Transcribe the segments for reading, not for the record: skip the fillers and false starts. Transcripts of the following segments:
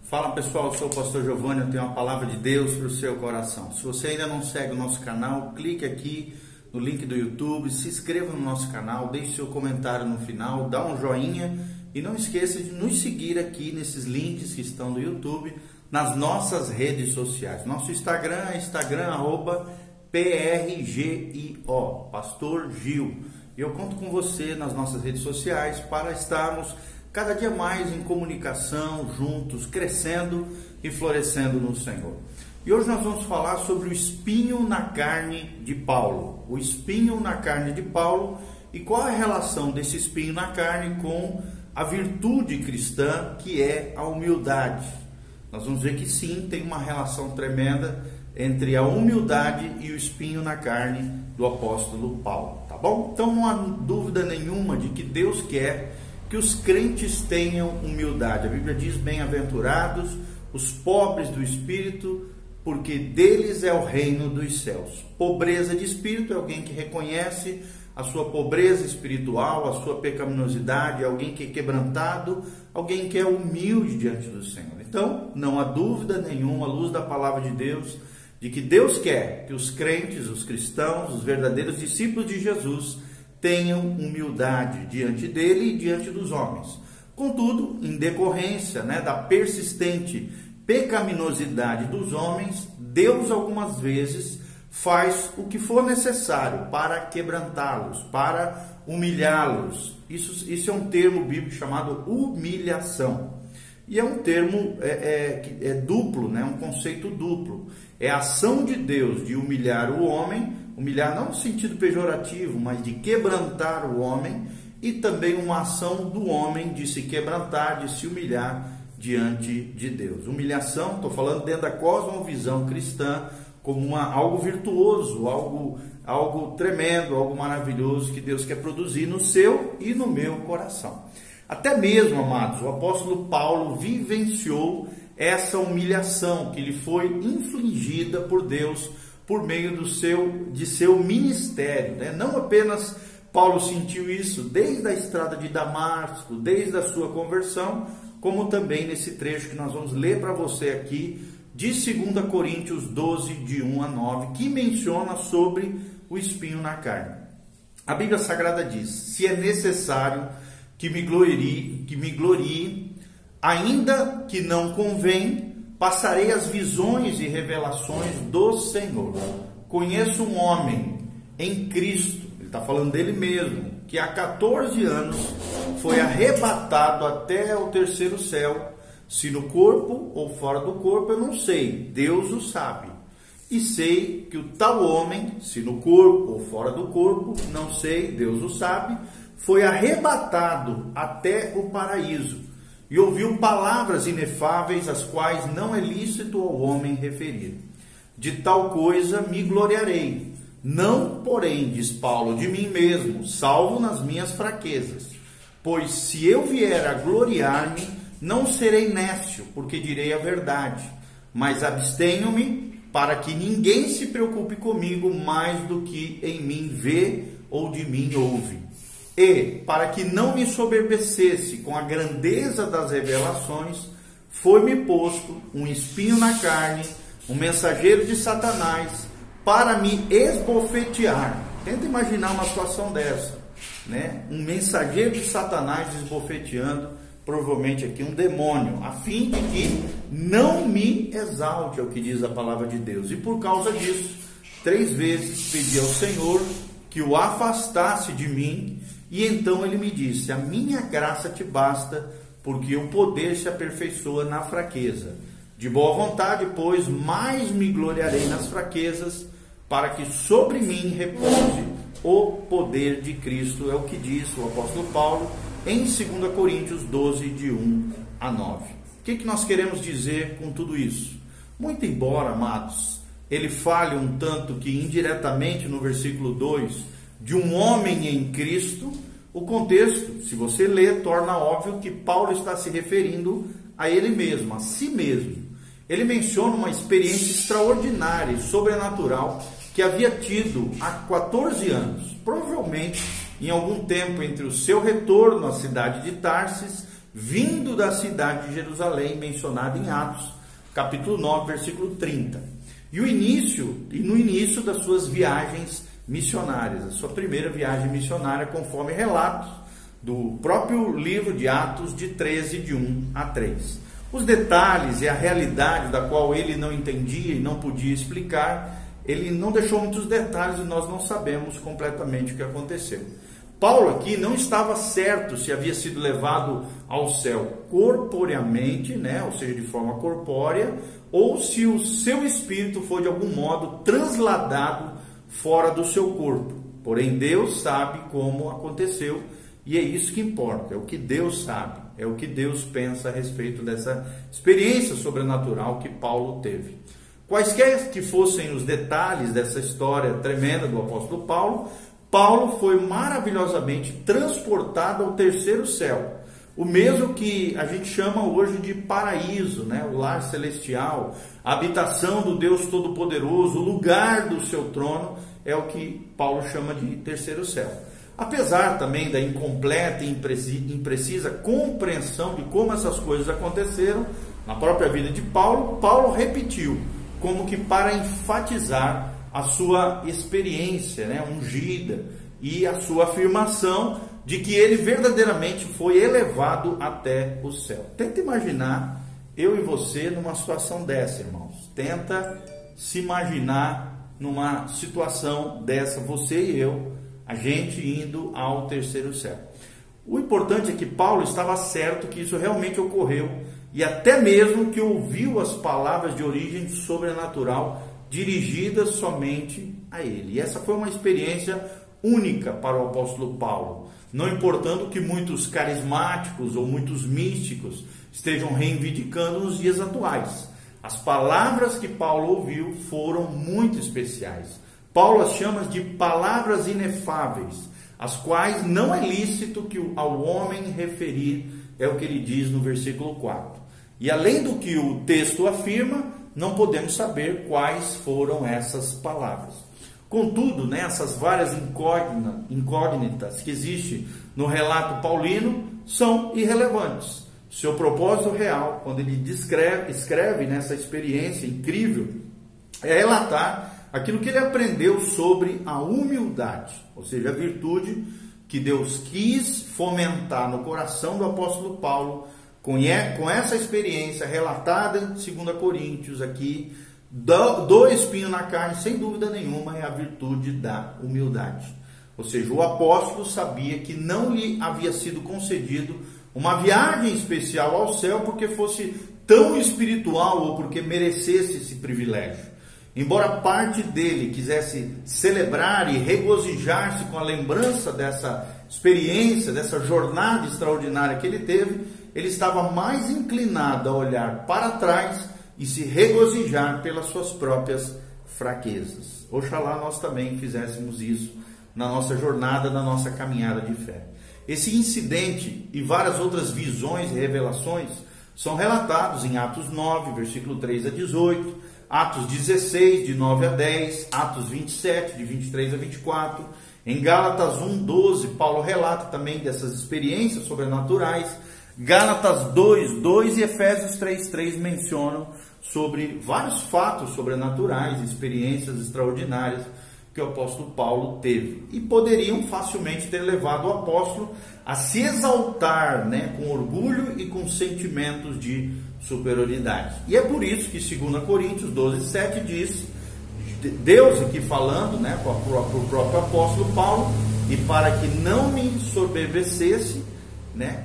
Fala pessoal, eu sou o pastor Giovanni, eu tenho uma palavra de Deus para o seu coração. Se você ainda não segue o nosso canal, clique aqui no link do YouTube, se inscreva no nosso canal, deixe seu comentário no final, dá um joinha e não esqueça de nos seguir aqui nesses links que estão no YouTube, nas nossas redes sociais. Nosso Instagram é @PRGIO, Pastor Gil. E eu conto com você nas nossas redes sociais para estarmos cada dia mais em comunicação, juntos, crescendo e florescendo no Senhor. E hoje nós vamos falar sobre o espinho na carne de Paulo. O espinho na carne de Paulo e qual é a relação desse espinho na carne com a virtude cristã, que é a humildade. Nós vamos ver que sim, tem uma relação tremenda entre a humildade e o espinho na carne do apóstolo Paulo, tá bom? Então não há dúvida nenhuma de que Deus quer que os crentes tenham humildade. A Bíblia diz: bem-aventurados os pobres do espírito, porque deles é o reino dos céus. Pobreza de espírito é alguém que reconhece a sua pobreza espiritual, a sua pecaminosidade, alguém que é quebrantado, alguém que é humilde diante do Senhor. Então, não há dúvida nenhuma, à luz da palavra de Deus, de que Deus quer que os crentes, os cristãos, os verdadeiros discípulos de Jesus tenham humildade diante dele e diante dos homens. Contudo, em decorrência da persistente pecaminosidade dos homens, Deus algumas vezes faz o que for necessário para quebrantá-los, para humilhá-los. Isso é um termo bíblico chamado humilhação. E é um termo duplo, um conceito duplo. É a ação de Deus de humilhar o homem, humilhar não no sentido pejorativo, mas de quebrantar o homem, e também uma ação do homem de se quebrantar, de se humilhar diante de Deus. Humilhação, estou falando dentro da cosmovisão cristã, como algo virtuoso, algo tremendo, algo maravilhoso que Deus quer produzir no seu e no meu coração. Até mesmo, amados, o apóstolo Paulo vivenciou essa humilhação que lhe foi infligida por Deus por meio de seu ministério. Não apenas Paulo sentiu isso desde a estrada de Damasco, desde a sua conversão, como também nesse trecho que nós vamos ler para você aqui, de 2 Coríntios 12, de 1 a 9, que menciona sobre o espinho na carne. A Bíblia Sagrada diz: se é necessário que me glorie, ainda que não convém, passarei as visões e revelações do Senhor. Conheço um homem em Cristo, ele está falando dele mesmo, que há 14 anos foi arrebatado até o terceiro céu, se no corpo ou fora do corpo eu não sei, Deus o sabe. E sei que o tal homem, se no corpo ou fora do corpo, não sei, Deus o sabe, foi arrebatado até o paraíso, e ouviu palavras inefáveis, as quais não é lícito ao homem referir. De tal coisa me gloriarei, não, porém, diz Paulo, de mim mesmo, salvo nas minhas fraquezas. Pois se eu vier a gloriar-me, não serei nécio, porque direi a verdade, mas abstenho-me para que ninguém se preocupe comigo mais do que em mim vê ou de mim ouve. E, para que não me soberbecesse com a grandeza das revelações, foi-me posto um espinho na carne, um mensageiro de Satanás, para me esbofetear. Tenta imaginar uma situação dessa, um mensageiro de Satanás esbofeteando, provavelmente aqui um demônio, a fim de que não me exalte, é o que diz a palavra de Deus. E por causa disso, 3 vezes pedi ao Senhor que o afastasse de mim. E então ele me disse: a minha graça te basta, porque o poder se aperfeiçoa na fraqueza. De boa vontade, pois, mais me gloriarei nas fraquezas, para que sobre mim repouse o poder de Cristo. É o que diz o apóstolo Paulo em 2 Coríntios 12, de 1 a 9. O que nós queremos dizer com tudo isso? Muito embora, amados, ele fale um tanto que indiretamente no versículo 2, de um homem em Cristo, o contexto, se você ler, torna óbvio que Paulo está se referindo a ele mesmo, a si mesmo. Ele menciona uma experiência extraordinária e sobrenatural que havia tido há 14 anos, provavelmente em algum tempo entre o seu retorno à cidade de Tarsis, vindo da cidade de Jerusalém, mencionada em Atos, capítulo 9, versículo 30. E no início das suas viagens missionárias, a sua primeira viagem missionária, conforme relatos do próprio livro de Atos, de 13, de 1 a 3. Os detalhes e a realidade da qual ele não entendia e não podia explicar, ele não deixou muitos detalhes e nós não sabemos completamente o que aconteceu. Paulo aqui não estava certo se havia sido levado ao céu corporeamente, né, ou seja, de forma corpórea, ou se o seu espírito foi de algum modo trasladado fora do seu corpo. Porém, Deus sabe como aconteceu e é isso que importa, é o que Deus sabe, é o que Deus pensa a respeito dessa experiência sobrenatural que Paulo teve. Quaisquer que fossem os detalhes dessa história tremenda do apóstolo Paulo, Paulo foi maravilhosamente transportado ao terceiro céu, o mesmo que a gente chama hoje de paraíso, né? O lar celestial, a habitação do Deus Todo-Poderoso, o lugar do seu trono, é o que Paulo chama de terceiro céu. Apesar também da incompleta e imprecisa compreensão de como essas coisas aconteceram na própria vida de Paulo, Paulo repetiu, como que para enfatizar a sua experiência, né, ungida, e a sua afirmação de que ele verdadeiramente foi elevado até o céu. Tenta imaginar eu e você numa situação dessa, irmãos. Tenta se imaginar numa situação dessa, você e eu, a gente indo ao terceiro céu. O importante é que Paulo estava certo que isso realmente ocorreu e até mesmo que ouviu as palavras de origem sobrenatural dirigidas somente a ele. E essa foi uma experiência única para o apóstolo Paulo, não importando que muitos carismáticos ou muitos místicos estejam reivindicando nos dias atuais. As palavras que Paulo ouviu foram muito especiais. Paulo as chama de palavras inefáveis, as quais não é lícito que ao homem referir, é o que ele diz no versículo 4. E além do que o texto afirma, não podemos saber quais foram essas palavras. Contudo, essas várias incógnitas que existem no relato paulino são irrelevantes. Seu propósito real, quando ele escreve nessa experiência incrível, é relatar aquilo que ele aprendeu sobre a humildade, ou seja, a virtude que Deus quis fomentar no coração do apóstolo Paulo, com essa experiência relatada em 2 Coríntios aqui, do espinho na carne, sem dúvida nenhuma, é a virtude da humildade. Ou seja, o apóstolo sabia que não lhe havia sido concedido uma viagem especial ao céu porque fosse tão espiritual ou porque merecesse esse privilégio. Embora parte dele quisesse celebrar e regozijar-se com a lembrança dessa experiência, dessa jornada extraordinária que ele teve, ele estava mais inclinado a olhar para trás e se regozijar pelas suas próprias fraquezas. Oxalá nós também fizéssemos isso na nossa jornada, na nossa caminhada de fé. Esse incidente e várias outras visões e revelações são relatados em Atos 9, versículo 3 a 18, Atos 16, de 9 a 10, Atos 27, de 23 a 24. Em Gálatas 1, 12, Paulo relata também dessas experiências sobrenaturais. Gálatas 2, 2 e Efésios 3, 3 mencionam sobre vários fatos sobrenaturais, experiências extraordinárias que o apóstolo Paulo teve. E poderiam facilmente ter levado o apóstolo a se exaltar, com orgulho e com sentimentos de superioridade. E é por isso que 2 Coríntios 12, 7 diz, Deus aqui falando, para o próprio apóstolo Paulo, e para que não me soberbecesse,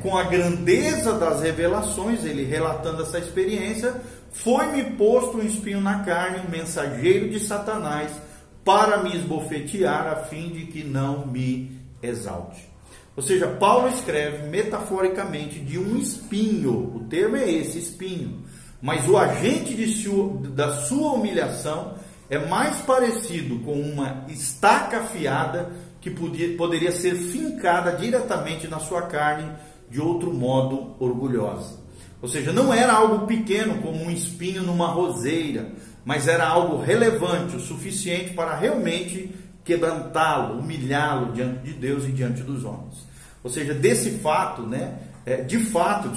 com a grandeza das revelações, ele relatando essa experiência, foi-me posto um espinho na carne, um mensageiro de Satanás, para me esbofetear, a fim de que não me exalte. Ou seja, Paulo escreve metaforicamente de um espinho, o termo é esse, espinho, mas o agente da sua humilhação é mais parecido com uma estaca afiada que poderia ser fincada diretamente na sua carne, de outro modo orgulhosa. Ou seja, não era algo pequeno como um espinho numa roseira, mas era algo relevante, o suficiente para realmente quebrantá-lo, humilhá-lo diante de Deus e diante dos homens. Ou seja, desse fato, de fato,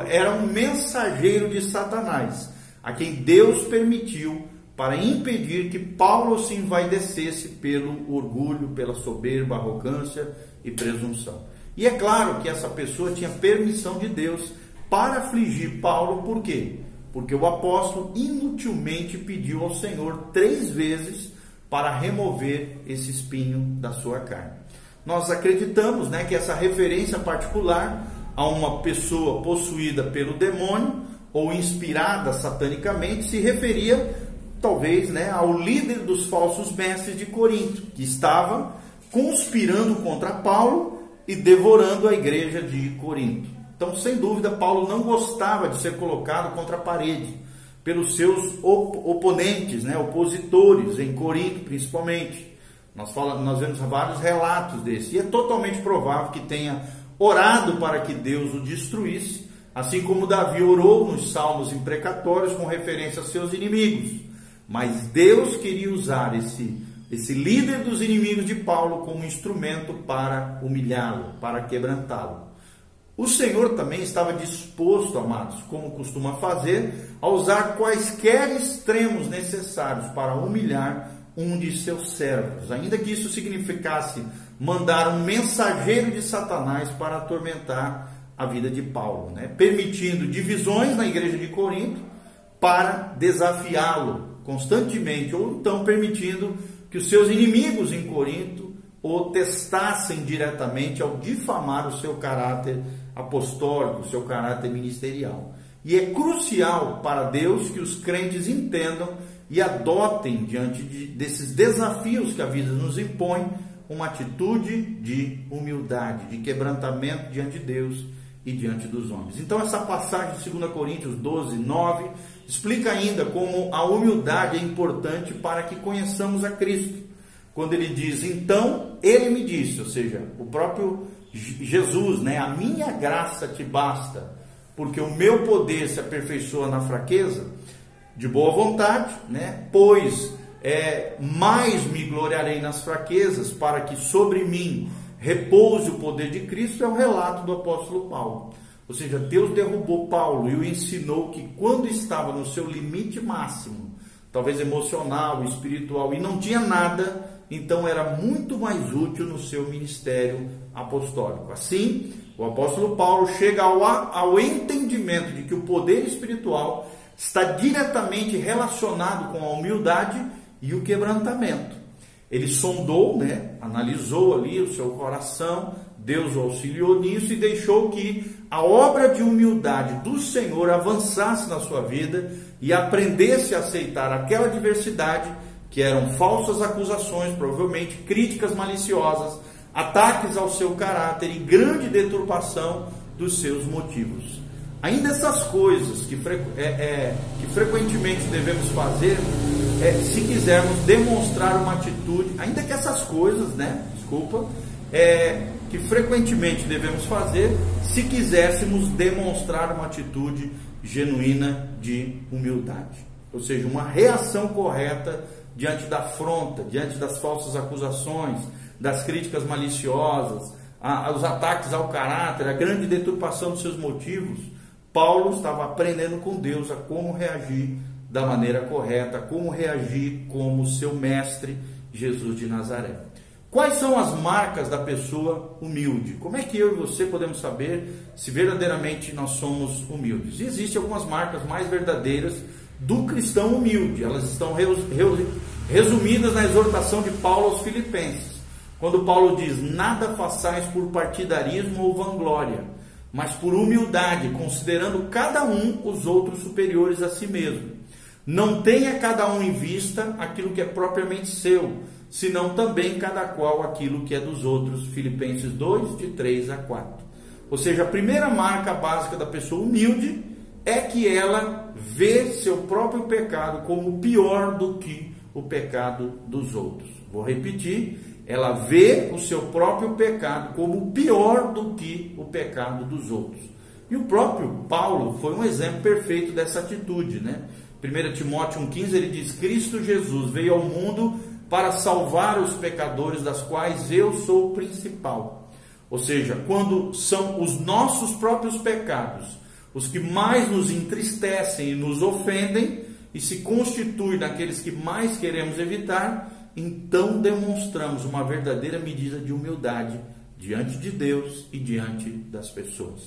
era um mensageiro de Satanás, a quem Deus permitiu para impedir que Paulo se envaidecesse pelo orgulho, pela soberba, arrogância e presunção. E é claro que essa pessoa tinha permissão de Deus para afligir Paulo, por quê? Porque o apóstolo inutilmente pediu ao Senhor 3 vezes para remover esse espinho da sua carne. Nós acreditamos, que essa referência particular a uma pessoa possuída pelo demônio ou inspirada satanicamente se referia talvez ao líder dos falsos mestres de Corinto, que estava conspirando contra Paulo e devorando a igreja de Corinto. Então, sem dúvida, Paulo não gostava de ser colocado contra a parede pelos seus oponentes, opositores, em Corinto principalmente. Nós vemos vários relatos desse, e é totalmente provável que tenha orado para que Deus o destruísse, assim como Davi orou nos salmos imprecatórios com referência a seus inimigos. Mas Deus queria usar esse líder dos inimigos de Paulo como instrumento para humilhá-lo, para quebrantá-lo. O Senhor também estava disposto, amados, como costuma fazer, a usar quaisquer extremos necessários para humilhar um de seus servos, ainda que isso significasse mandar um mensageiro de Satanás para atormentar a vida de Paulo, permitindo divisões na igreja de Corinto para desafiá-lo constantemente, ou então permitindo que os seus inimigos em Corinto o testassem diretamente ao difamar o seu caráter apostólico, o seu caráter ministerial. E é crucial para Deus que os crentes entendam e adotem, diante desses desafios que a vida nos impõe, uma atitude de humildade, de quebrantamento diante de Deus e diante dos homens. Então essa passagem de 2 Coríntios 12, 9, explica ainda como a humildade é importante para que conheçamos a Cristo. Quando ele diz, então ele me disse, ou seja, o próprio Jesus, a minha graça te basta, porque o meu poder se aperfeiçoa na fraqueza, de boa vontade, pois mais me gloriarei nas fraquezas, para que sobre mim repouse o poder de Cristo, é o relato do apóstolo Paulo. Ou seja, Deus derrubou Paulo e o ensinou que quando estava no seu limite máximo, talvez emocional, espiritual, e não tinha nada, então era muito mais útil no seu ministério apostólico. Assim, o apóstolo Paulo chega ao entendimento de que o poder espiritual está diretamente relacionado com a humildade e o quebrantamento. Ele sondou, analisou ali o seu coração, Deus o auxiliou nisso e deixou que a obra de humildade do Senhor avançasse na sua vida e aprendesse a aceitar aquela diversidade que eram falsas acusações, provavelmente críticas maliciosas, ataques ao seu caráter e grande deturpação dos seus motivos. Ainda essas coisas que frequentemente devemos fazer, se quisermos demonstrar uma atitude, ainda que essas coisas, que frequentemente devemos fazer, se quiséssemos demonstrar uma atitude genuína de humildade. Ou seja, uma reação correta diante da afronta, diante das falsas acusações, das críticas maliciosas, os ataques ao caráter, a grande deturpação dos seus motivos. Paulo estava aprendendo com Deus a como reagir da maneira correta, como reagir como seu mestre, Jesus de Nazaré. Quais são as marcas da pessoa humilde? Como é que eu e você podemos saber se verdadeiramente nós somos humildes? Existem algumas marcas mais verdadeiras do cristão humilde. Elas estão resumidas na exortação de Paulo aos Filipenses. Quando Paulo diz, nada façais por partidarismo ou vanglória, mas por humildade, considerando cada um os outros superiores a si mesmo. Não tenha cada um em vista aquilo que é propriamente seu, senão também cada qual aquilo que é dos outros. Filipenses 2, de 3 a 4. Ou seja, a primeira marca básica da pessoa humilde é que ela vê seu próprio pecado como pior do que o pecado dos outros. Vou repetir, ela vê o seu próprio pecado como pior do que o pecado dos outros. E o próprio Paulo foi um exemplo perfeito dessa atitude, 1 Timóteo 1,15 ele diz, Cristo Jesus veio ao mundo para salvar os pecadores, das quais eu sou o principal. Ou seja, quando são os nossos próprios pecados os que mais nos entristecem e nos ofendem e se constituem naqueles que mais queremos evitar, então demonstramos uma verdadeira medida de humildade diante de Deus e diante das pessoas.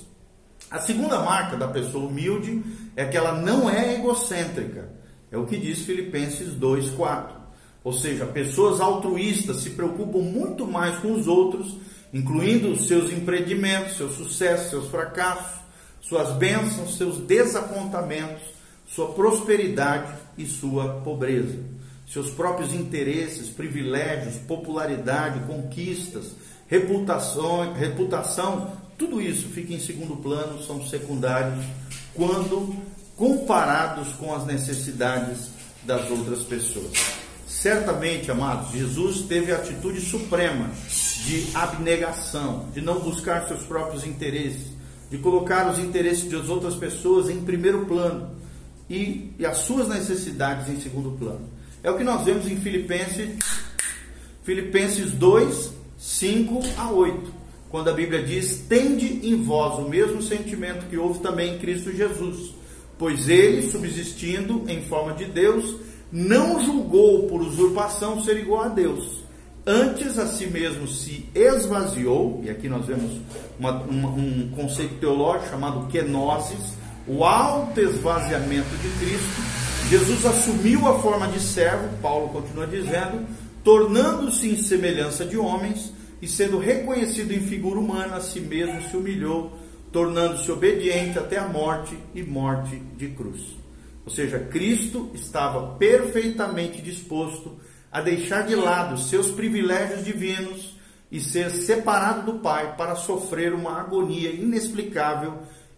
A segunda marca da pessoa humilde é que ela não é egocêntrica. É o que diz Filipenses 2:4. Ou seja, pessoas altruístas se preocupam muito mais com os outros, incluindo seus empreendimentos, seus sucessos, seus fracassos, suas bênçãos, seus desapontamentos, sua prosperidade e sua pobreza. Seus próprios interesses, privilégios, popularidade, conquistas, reputação, tudo isso fica em segundo plano, são secundários quando comparados com as necessidades das outras pessoas. Certamente, amados, Jesus teve a atitude suprema de abnegação, de não buscar seus próprios interesses, de colocar os interesses das outras pessoas em primeiro plano e as suas necessidades em segundo plano. É o que nós vemos em Filipenses 2, 5 a 8, quando a Bíblia diz: tende em vós o mesmo sentimento que houve também em Cristo Jesus, pois ele, subsistindo em forma de Deus, não julgou por usurpação ser igual a Deus. Antes a si mesmo se esvaziou, e aqui nós vemos um conceito teológico chamado kenosis, o autoesvaziamento de Cristo. Jesus assumiu a forma de servo, Paulo continua dizendo, tornando-se em semelhança de homens, e sendo reconhecido em figura humana, a si mesmo se humilhou, tornando-se obediente até a morte e morte de cruz. Ou seja, Cristo estava perfeitamente disposto a deixar de lado seus privilégios divinos e ser separado do Pai para sofrer uma agonia inexplicável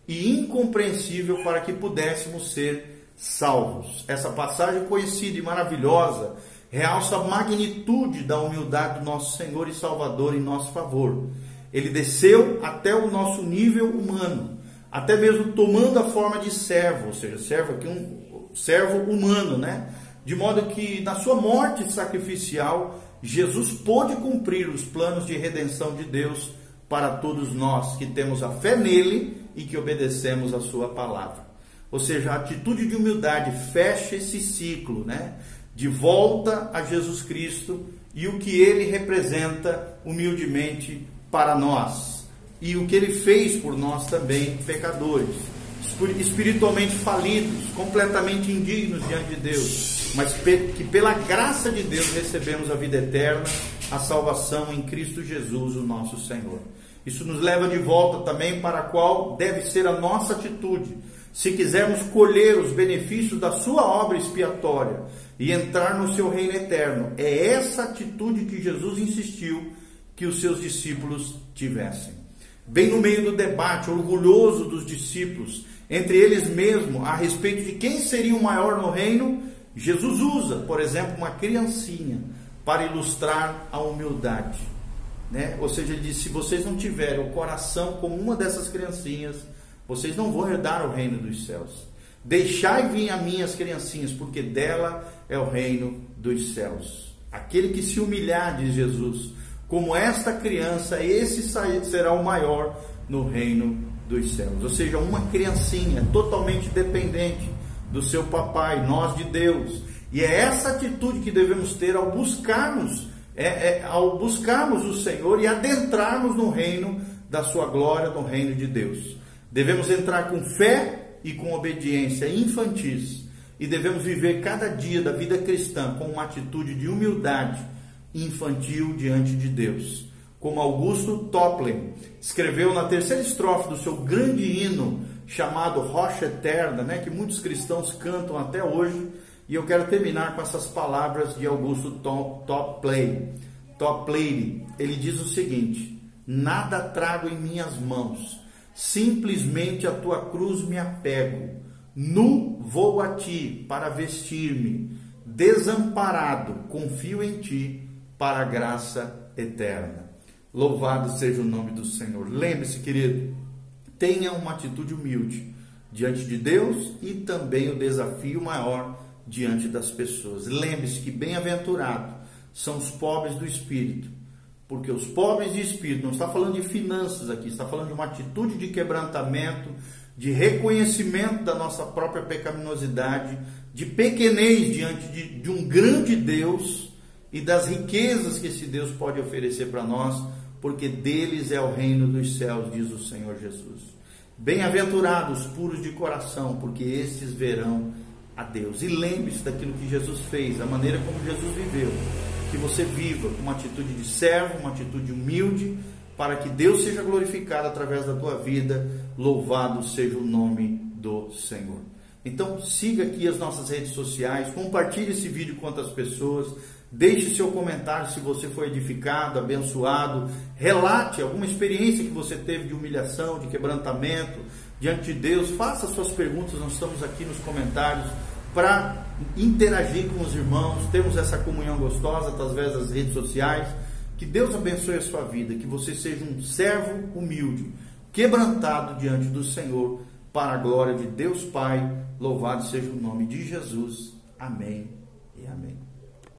e incompreensível para que pudéssemos ser salvos. Essa passagem conhecida e maravilhosa realça a magnitude da humildade do nosso Senhor e Salvador em nosso favor. Ele desceu até o nosso nível humano, até mesmo tomando a forma de servo, ou seja, servo aqui servo humano, né? De modo que na sua morte sacrificial, Jesus pôde cumprir os planos de redenção de Deus para todos nós que temos a fé nele e que obedecemos a sua palavra. Ou seja, a atitude de humildade fecha esse ciclo, né? De volta a Jesus Cristo e o que ele representa humildemente para nós. E o que ele fez por nós também, pecadores, espiritualmente falidos, completamente indignos diante de Deus, mas que pela graça de Deus recebemos a vida eterna, a salvação em Cristo Jesus, o nosso Senhor. Isso nos leva de volta também para qual deve ser a nossa atitude, se quisermos colher os benefícios da sua obra expiatória e entrar no seu reino eterno. É essa atitude que Jesus insistiu que os seus discípulos tivessem. Bem no meio do debate orgulhoso dos discípulos, entre eles mesmos, a respeito de quem seria o maior no reino, Jesus usa, por exemplo, uma criancinha para ilustrar a humildade, né? Ou seja, ele diz: se vocês não tiverem o coração como uma dessas criancinhas, vocês não vão herdar o reino dos céus. Deixai vir a mim as criancinhas, porque dela é o reino dos céus. Aquele que se humilhar, diz Jesus, como esta criança, esse será o maior no reino dos céus. Ou seja, uma criancinha totalmente dependente do seu papai, nós de Deus. E é essa atitude que devemos ter ao buscarmos, o Senhor e adentrarmos no reino da sua glória, no reino de Deus. Devemos entrar com fé e com obediência infantis. E devemos viver cada dia da vida cristã com uma atitude de humildade infantil diante de Deus. Como Augusto Topley escreveu na terceira estrofe do seu grande hino chamado Rocha Eterna, né, que muitos cristãos cantam até hoje, e eu quero terminar com essas palavras de Augusto Topley. Ele diz o seguinte: nada trago em minhas mãos, simplesmente a tua cruz me apego, nu vou a ti para vestir-me, desamparado confio em ti para a graça eterna. Louvado seja o nome do Senhor. Lembre-se, querido, tenha uma atitude humilde diante de Deus e também o desafio maior diante das pessoas. Lembre-se que bem-aventurado são os pobres do espírito, porque os pobres de espírito, não está falando de finanças aqui, está falando de uma atitude de quebrantamento, de reconhecimento da nossa própria pecaminosidade, de pequenez diante de um grande Deus e das riquezas que esse Deus pode oferecer para nós, porque deles é o reino dos céus, diz o Senhor Jesus. Bem-aventurados puros de coração, porque estes verão a Deus. E lembre-se daquilo que Jesus fez, da maneira como Jesus viveu. Que você viva com uma atitude de servo, uma atitude humilde, para que Deus seja glorificado através da tua vida. Louvado seja o nome do Senhor. Então siga aqui as nossas redes sociais, compartilhe esse vídeo com outras pessoas, deixe seu comentário se você foi edificado, abençoado, relate alguma experiência que você teve de humilhação, de quebrantamento diante de Deus, faça suas perguntas, nós estamos aqui nos comentários para interagir com os irmãos, temos essa comunhão gostosa através das redes sociais. Que Deus abençoe a sua vida, que você seja um servo humilde, quebrantado diante do Senhor, para a glória de Deus Pai. Louvado seja o nome de Jesus. Amém e amém.